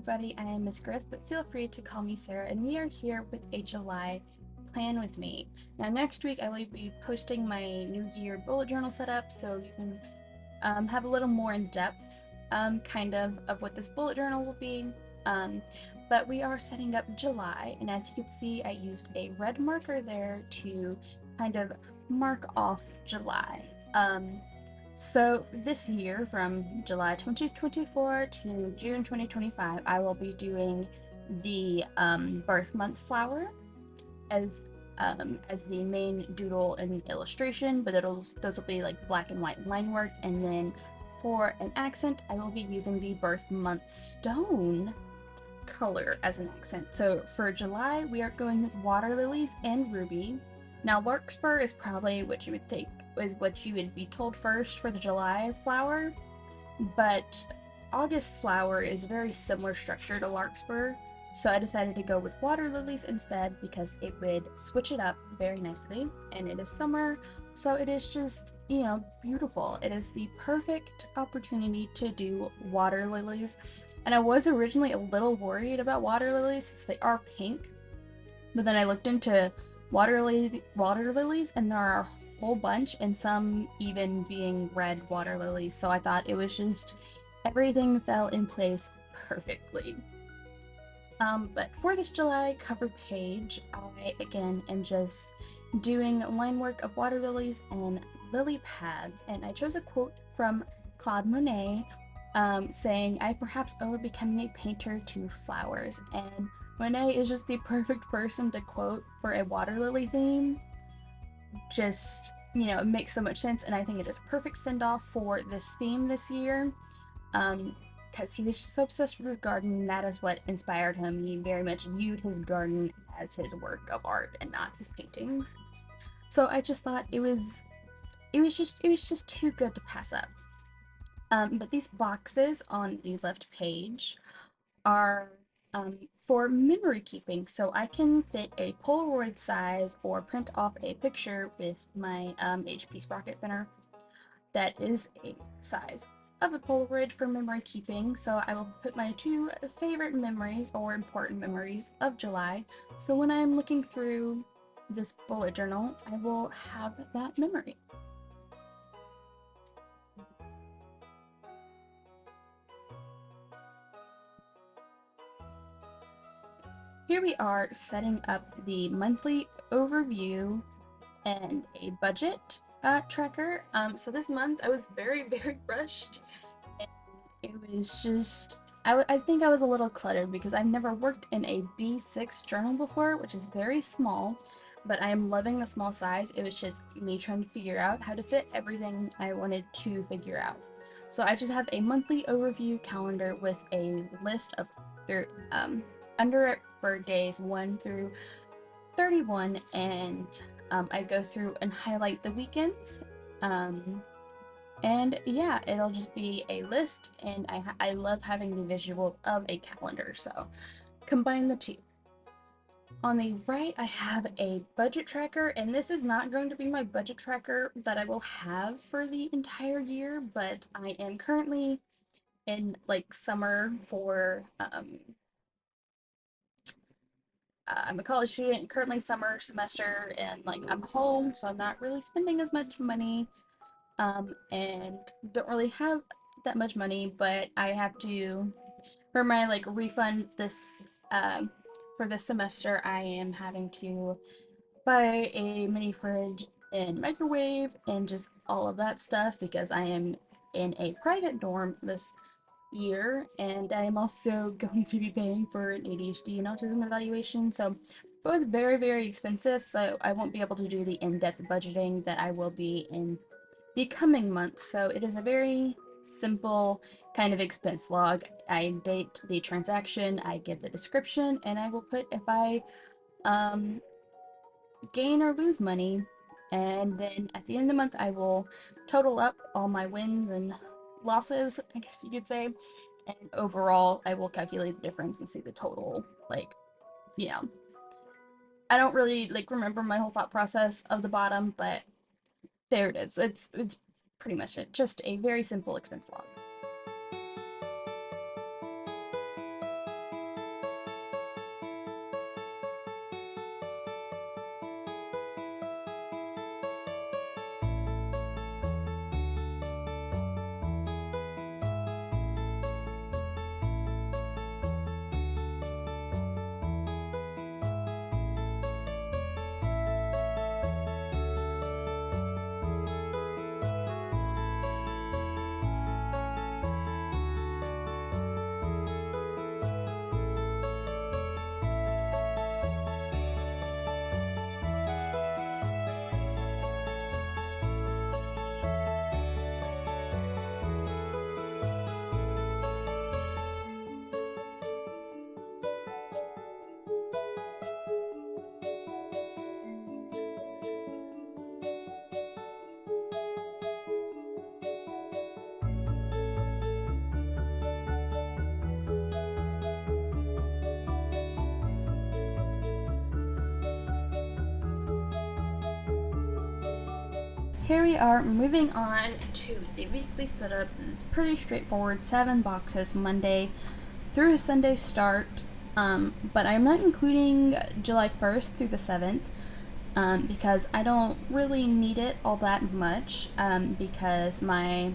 everybody, I am Miss Griff, but feel free to call me Sarah, and we are here with a July plan with me. Now, next week I will be posting my New Year bullet journal setup, so you can have a little more in depth kind of what this bullet journal will be. But we are setting up July, and as you can see, I used a red marker there to kind of mark off July. So this year, from July 2024 to June 2025, I will be doing the birth month flower as the main doodle and illustration, but those will be like black and white line work, and then for an accent, I will be using the birth month stone color as an accent. So for July, we are going with water lilies and ruby. Now, larkspur is probably what you would think is what you would be told first for the July flower, but August flower is very similar structure to larkspur, so I decided to go with water lilies instead because it would switch it up very nicely, and it is summer, so it is just, you know, beautiful. It is the perfect opportunity to do water lilies, and I was originally a little worried about water lilies since they are pink, but then I looked into water lilies, and there are a whole bunch, and some even being red water lilies, so I thought it was just everything fell in place perfectly. But for this July cover page, I again am just doing line work of water lilies and lily pads, and I chose a quote from Claude Monet saying, "I perhaps owe becoming a painter to flowers," and Monet is just the perfect person to quote for a water lily theme. Just, you know, it makes so much sense, and I think it is a perfect send-off for this theme this year, because he was just so obsessed with his garden, and that is what inspired him. He very much viewed his garden as his work of art and not his paintings. So I just thought it was just too good to pass up. But these boxes on the left page are for memory keeping, so I can fit a Polaroid size or print off a picture with my HP sprocket printer that is a size of a Polaroid for memory keeping. So I will put my two favorite memories or important memories of July, so when I'm looking through this bullet journal, I will have that memory. Here we are setting up the monthly overview and a budget tracker. So this month I was very rushed, and it was just, I think I was a little cluttered because I've never worked in a B6 journal before, which is very small, but I am loving the small size. It was just me trying to figure out how to fit everything I wanted to figure out. So I just have a monthly overview calendar with a list of under it for days 1 through 31, and I go through and highlight the weekends, and yeah, it'll just be a list, and I love having the visual of a calendar, so combine the two. On the right, I have a budget tracker, and this is not going to be my budget tracker that I will have for the entire year, but I am currently in like summer for I'm a college student, currently summer semester, and like I'm home, so I'm not really spending as much money, and don't really have that much money, but I have to, for my like refund this, for this semester, I am having to buy a mini fridge and microwave and just all of that stuff because I am in a private dorm this year, and I'm also going to be paying for an ADHD and autism evaluation, so both very expensive, so I won't be able to do the in-depth budgeting that I will be in the coming months. So it is a very simple kind of expense log. I date the transaction, I give the description, and I will put if I gain or lose money, and then at the end of the month I will total up all my wins and losses, I guess you could say, and overall I will calculate the difference and see the total. Like, you know, I don't really like remember my whole thought process of the bottom, but there it is. It's pretty much it. Just a very simple expense log. here we are moving on to the weekly setup. It's pretty straightforward, 7 boxes Monday through a Sunday start, but I'm not including July 1st through the 7th because I don't really need it all that much because my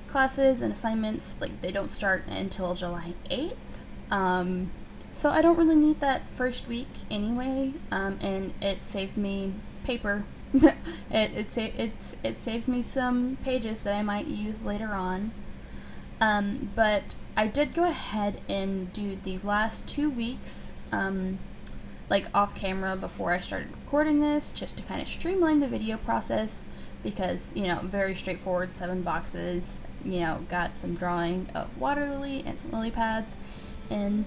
classes and assignments, like, they don't start until July 8th. So I don't really need that first week anyway, and it saves me paper. it saves me some pages that I might use later on. But I did go ahead and do the last 2 weeks, like off camera before I started recording this, just to kind of streamline the video process because, you know, very straightforward, 7 boxes, you know, got some drawing of water lily and some lily pads, and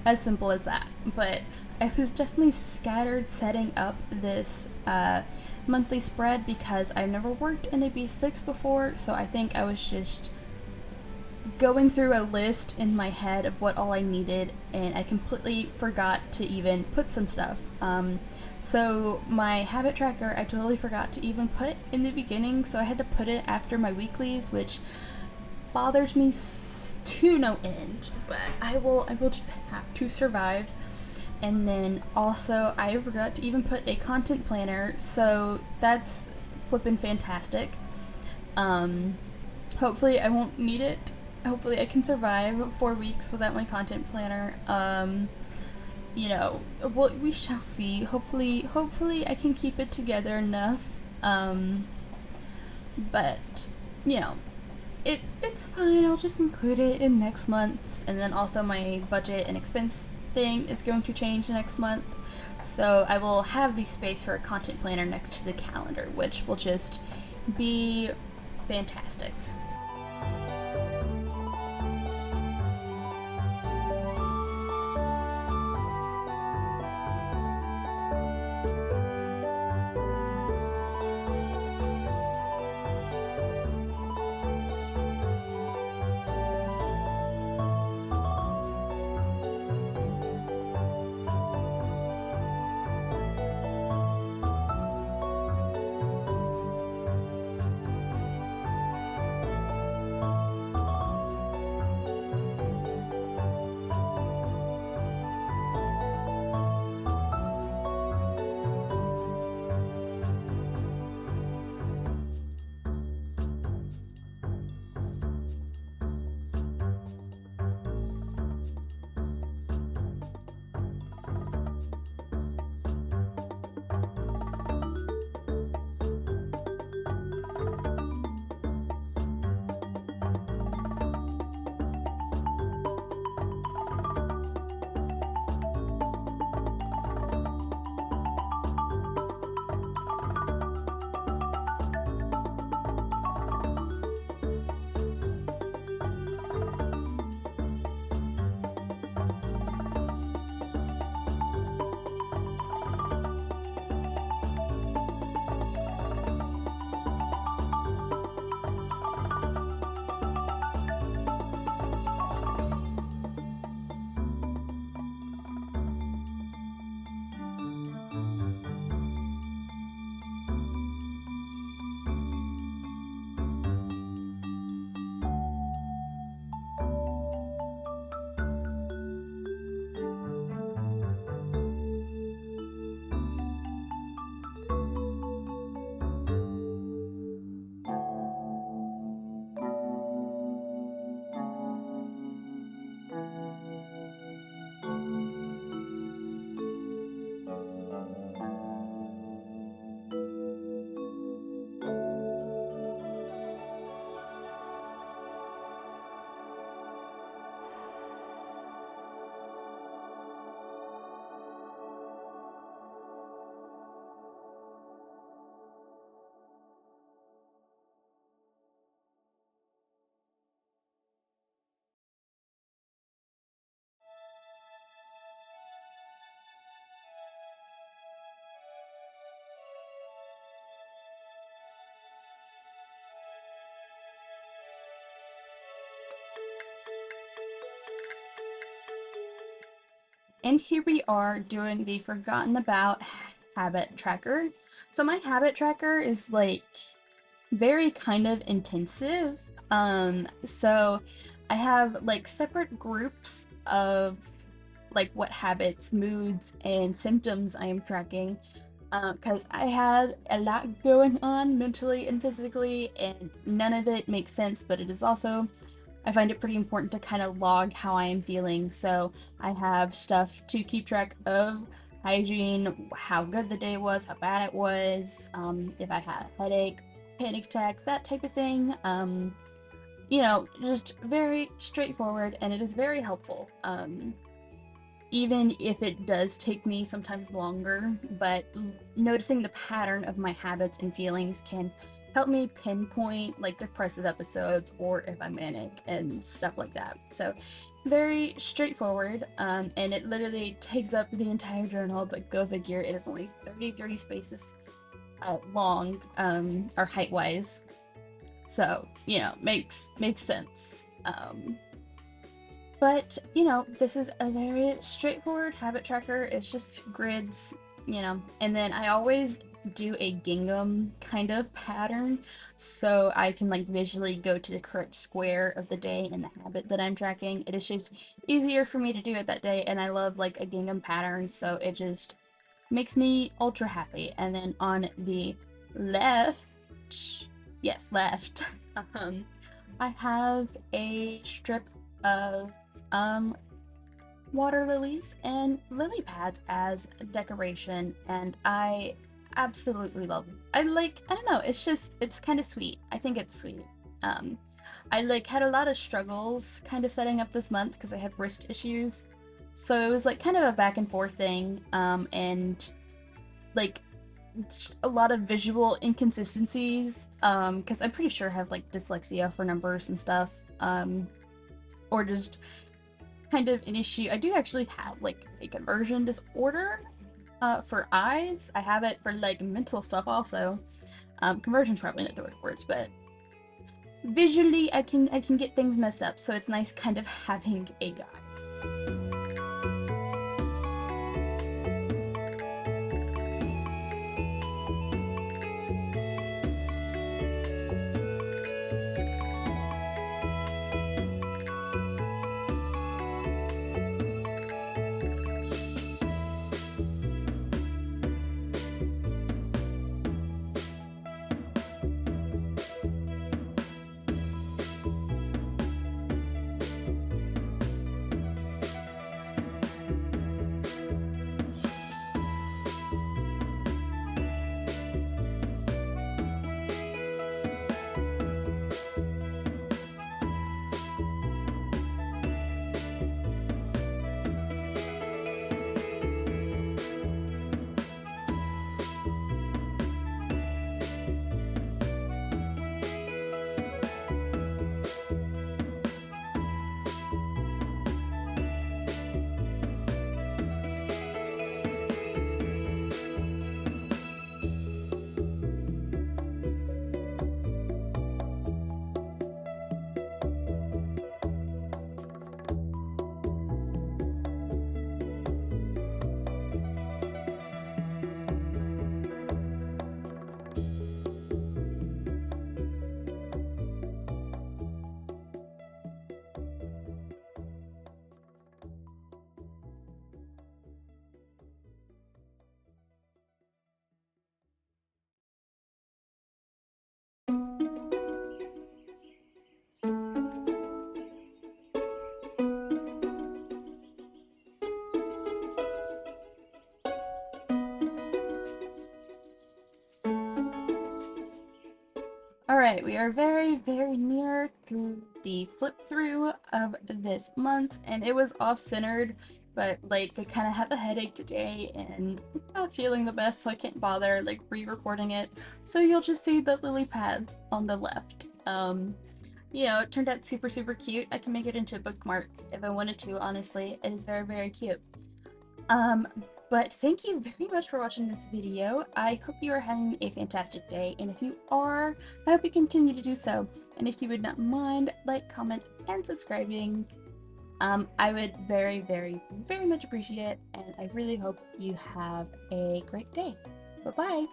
as simple as that. But I was definitely scattered setting up this monthly spread because I've never worked in a B6 before, so I think I was just going through a list in my head of what all I needed, and I completely forgot to even put some stuff. So my habit tracker, I totally forgot to even put in the beginning, so I had to put it after my weeklies, which bothers me to no end, but I will just have to survive. And then also I forgot to even put a content planner, so that's flippin' fantastic. Hopefully I won't need it. Hopefully I can survive 4 weeks without my content planner. You know, well, we shall see. Hopefully I can keep it together enough. But, you know, it's fine. I'll just include it in next month's. And then also my budget and expense thing is going to change next month. So I will have the space for a content planner next to the calendar, which will just be fantastic. And here we are doing the forgotten about habit tracker. So my habit tracker is like very kind of intensive. So I have like separate groups of like what habits, moods, and symptoms I am tracking. Because I had a lot going on mentally and physically, and none of it makes sense, but it is also, I find it pretty important to kind of log how I am feeling. So I have stuff to keep track of hygiene, how good the day was, how bad it was, if I had a headache, panic attack, that type of thing. You know, just very straightforward, and it is very helpful. Even if it does take me sometimes longer, but noticing the pattern of my habits and feelings can help me pinpoint like depressive episodes or if I'm manic and stuff like that. So very straightforward, and it literally takes up the entire journal, but go figure, it is only 30 spaces long, or height-wise. So, you know, makes sense. But, you know, this is a very straightforward habit tracker. It's just grids, you know, and then I always do a gingham kind of pattern so I can like visually go to the correct square of the day and the habit that I'm tracking. It is just easier for me to do it that day, and I love like a gingham pattern, so it just makes me ultra happy. And then on the left, yes, left, I have a strip of water lilies and lily pads as decoration, and I absolutely love it. I don't know, it's kind of sweet. I think it's sweet. I like had a lot of struggles kind of setting up this month because I have wrist issues, so it was like kind of a back and forth thing, and like just a lot of visual inconsistencies, because I'm pretty sure I have like dyslexia for numbers and stuff, or just kind of an issue. I do actually have like a conversion disorder for eyes. I have it for like mental stuff also. Conversion's probably not the right words, but visually I can get things messed up, so it's nice kind of having a guide. Alright, we are very near to the flip through of this month, and it was off-centered, but like I kind of have a headache today and I'm not feeling the best, so I can't bother like re-recording it. So you'll just see the lily pads on the left. You know, it turned out super cute. I can make it into a bookmark if I wanted to, honestly. It is very cute. But thank you very much for watching this video. I hope you are having a fantastic day, and if you are, I hope you continue to do so. And if you would not mind, like, comment, and subscribing, I would very much appreciate it, and I really hope you have a great day. Bye-bye!